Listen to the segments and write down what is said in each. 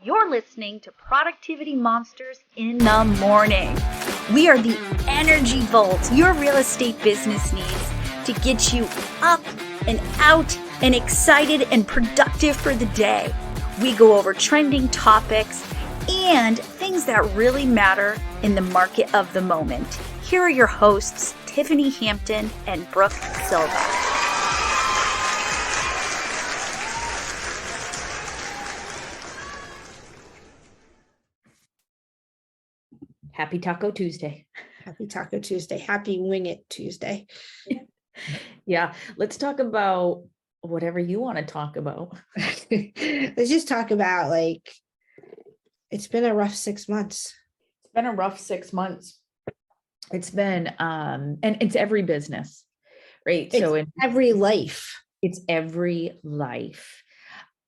You're listening to Productivity Monsters in the Morning. We are the energy volt your real estate business needs to get you up and out and excited and productive for the day. We go over trending topics and things that really matter in the market of the moment. Here are your hosts, Tiffany Hampton and Brooke Silva. Happy Taco Tuesday. Happy Taco Tuesday. Happy Wing It Tuesday. Yeah, let's talk about whatever you want to talk about. Let's just talk about it's been a rough 6 months. It's been a rough 6 months. It's been, and it's every business, right? It's every life. It's every life.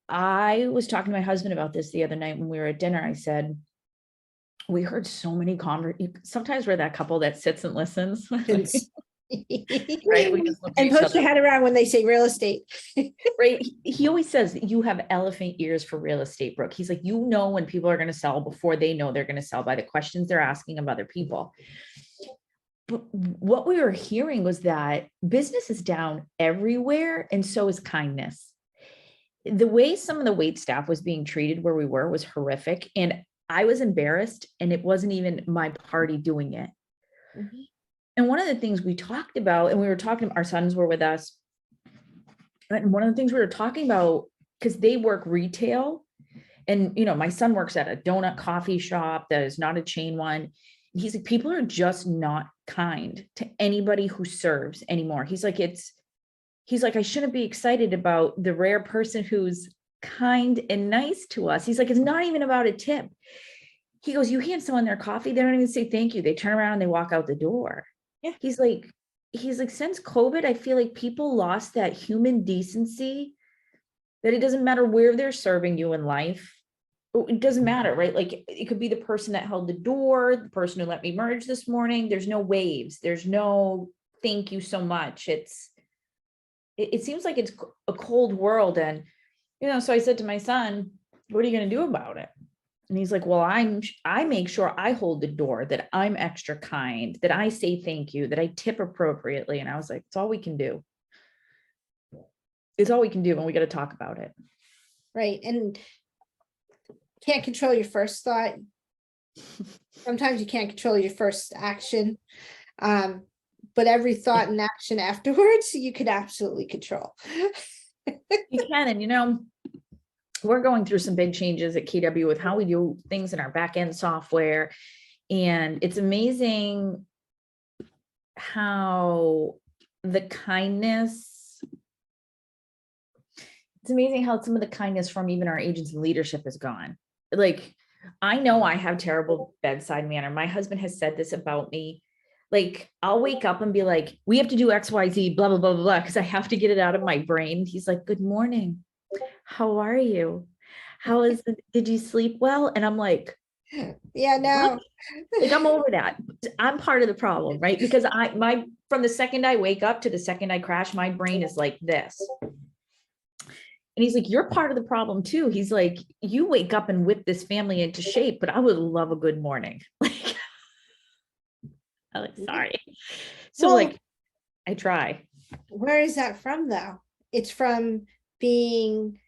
I was talking to my husband about this the other night when we were at dinner. I said, we heard so many sometimes we're that couple that sits and listens. Right? We just look and push your head around when they say real estate. Right. He always says you have elephant ears for real estate, Brooke. He's like, when people are going to sell before they know they're going to sell by the questions they're asking of other people. But what we were hearing was that business is down everywhere, and so is kindness. The way some of the wait staff was being treated where we were was horrific. And I was embarrassed, and it wasn't even my party doing it. Mm-hmm. And one of the things we talked about, and we were talking, our sons were with us. And one of the things we were talking about, because they work retail, and, my son works at a donut coffee shop that is not a chain one. He's like, people are just not kind to anybody who serves anymore. He's like, I shouldn't be excited about the rare person who's kind and nice to us. He's like, it's not even about a tip. He goes, you hand someone their coffee, they don't even say thank you. They turn around and they walk out the door. Yeah. He's like, since COVID, I feel like people lost that human decency, that it doesn't matter where they're serving you in life. It doesn't matter, right? Like, it could be the person that held the door, the person who let me merge this morning. There's no waves. There's no thank you so much. It seems like it's a cold world. And so I said to my son, what are you going to do about it? And he's like, well, I make sure I hold the door, that I'm extra kind, that I say thank you, that I tip appropriately. And I was like, it's all we can do. It's all we can do. And we got to talk about it. Right. And can't control your first thought. Sometimes you can't control your first action. But every thought and action afterwards, you could absolutely control. You can. And, we're going through some big changes at KW with how we do things in our back end software. And it's amazing how some of the kindness from even our agents and leadership is gone. Like, I know I have terrible bedside manner. My husband has said this about me. Like, I'll wake up and be like, we have to do X, Y, Z, blah, blah, blah, blah, because I have to get it out of my brain. He's like, good morning. How are you? Did you sleep well? And I'm like, yeah, no. Like, I'm over that. I'm part of the problem, right? Because from the second I wake up to the second I crash, my brain is like this. And he's like, you're part of the problem too. He's like, you wake up and whip this family into shape, but I would love a good morning. Like, I'm like, sorry. So I try. Where is that from though? It's from being,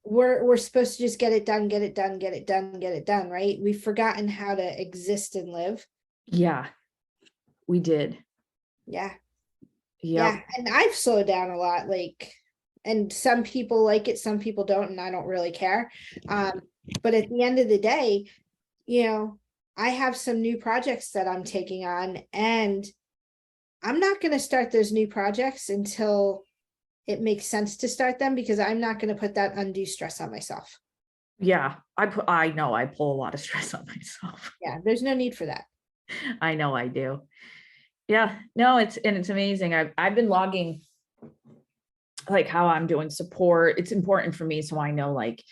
we're supposed to just get it done, right? We've forgotten how to exist and live. Yeah, we did. Yeah. Yep. Yeah. And I've slowed down a lot, and some people like it, some people don't, and I don't really care. But at the end of the day, I have some new projects that I'm taking on, and I'm not going to start those new projects until it makes sense to start them, because I'm not going to put that undue stress on myself. Yeah, I know I pull a lot of stress on myself. Yeah, there's no need for that. I know I do. Yeah, no, it's amazing. I've been logging like how I'm doing support. It's important for me, so I know like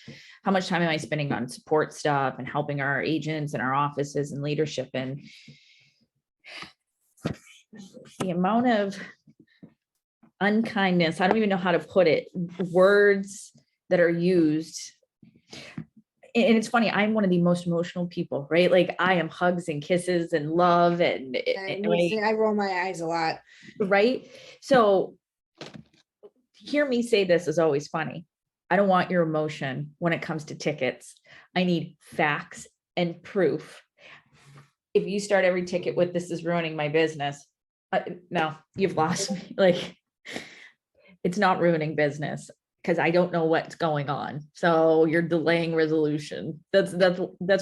how much time am I spending on support stuff and helping our agents and our offices and leadership. And the amount of unkindness, I don't even know how to put it, words that are used. and it's funny, I'm one of the most emotional people, right? Like I am hugs and kisses and love And right, I roll my eyes a lot. right. So hear me say this is always funny. I don't want your emotion when it comes to tickets. I need facts and proof. If you start every ticket with this is ruining my business, no, you've lost me. Like it's not ruining business because I don't know what's going on. So you're delaying resolution. That's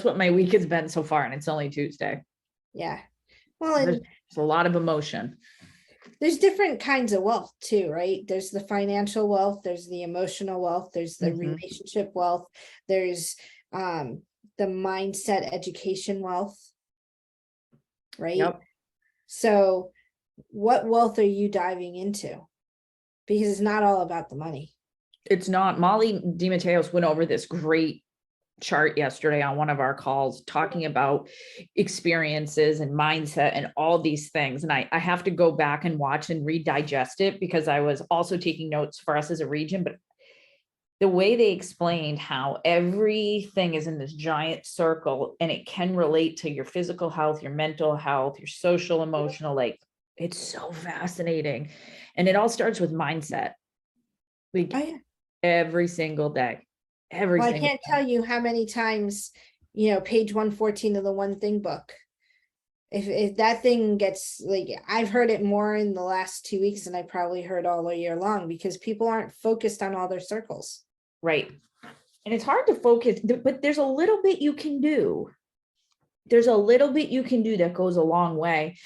what my week has been so far, and it's only Tuesday. Yeah. Well, There's and a lot of emotion. there's different kinds of wealth too, right? There's the financial wealth, there's the emotional wealth, there's the relationship wealth, there's the mindset education wealth, right? Yep. So what wealth are you diving into? Because it's not all about the money. It's not. Molly DeMatteis went over this great chart yesterday on one of our calls talking about experiences and mindset and all these things. And I have to go back and watch and redigest it because I was also taking notes for us as a region, but the way they explained how everything is in this giant circle and it can relate to your physical health, your mental health, your social, emotional, like it's so fascinating. And it all starts with mindset. Like every single day. Well, I can't tell you how many times, page 114 of the One Thing book. If that thing gets like, I've heard it more in the last 2 weeks than I probably heard all year long because people aren't focused on all their circles. Right. And it's hard to focus, but there's a little bit you can do. There's a little bit you can do that goes a long way.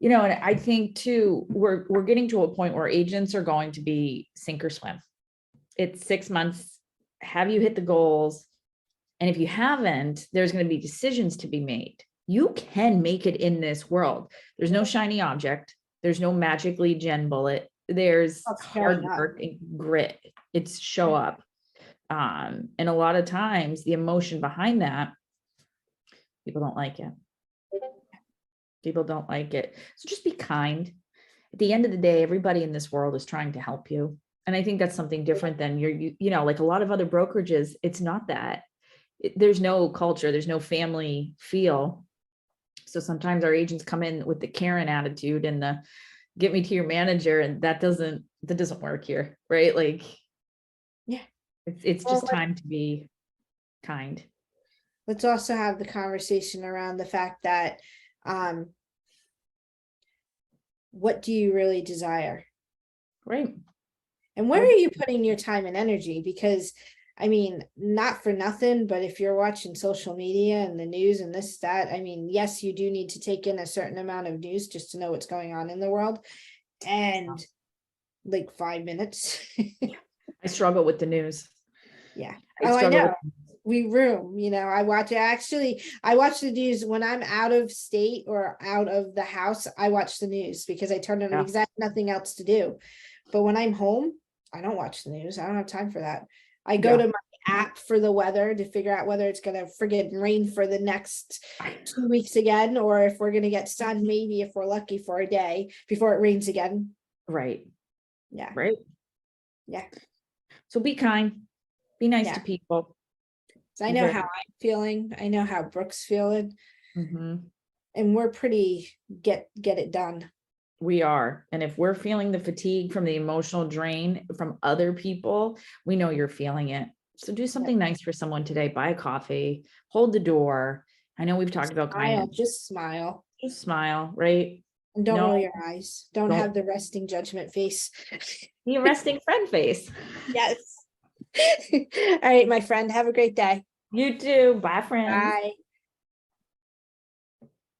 And I think too, we're getting to a point where agents are going to be sink or swim. It's 6 months. Have you hit the goals? And if you haven't, there's going to be decisions to be made. You can make it in this world. There's no shiny object. There's no magic lead gen bullet. There's hard work and grit. It's show up. And a lot of times the emotion behind that, people don't like it. People don't like it. So just be kind. At the end of the day, everybody in this world is trying to help you. And I think that's something different than like a lot of other brokerages. It's not that. There's no culture. There's no family feel. So sometimes our agents come in with the Karen attitude and the get me to your manager. And that doesn't work here. Right. Like, yeah, it's just time to be kind. Let's also have the conversation around the fact that, what do you really desire? Right. And where are you putting your time and energy? Because not for nothing, but if you're watching social media and the news and this, that, yes, you do need to take in a certain amount of news just to know what's going on in the world. And like 5 minutes. I struggle with the news. Yeah. I know. We room, I watch the news when I'm out of state or out of the house. I watch the news because I turn on exactly nothing else to do. But when I'm home, I don't watch the news. I don't have time for that. I go to my app for the weather to figure out whether it's going to friggin' rain for the next 2 weeks again, or if we're going to get sun, maybe if we're lucky for a day before it rains again. Right. Yeah. Right. Yeah. So be kind, be nice to people. So I know how I'm feeling. I know how Brooke's feeling. And we're pretty get it done. We are. And if we're feeling the fatigue from the emotional drain from other people, we know you're feeling it. So do something nice for someone today. Buy a coffee, hold the door. I know we've talked about kindness. Just smile. Just smile, right? And don't roll your eyes. Don't have the resting judgment face. The resting friend face. Yes. All right, my friend. Have a great day. You too. Bye, friends. Bye.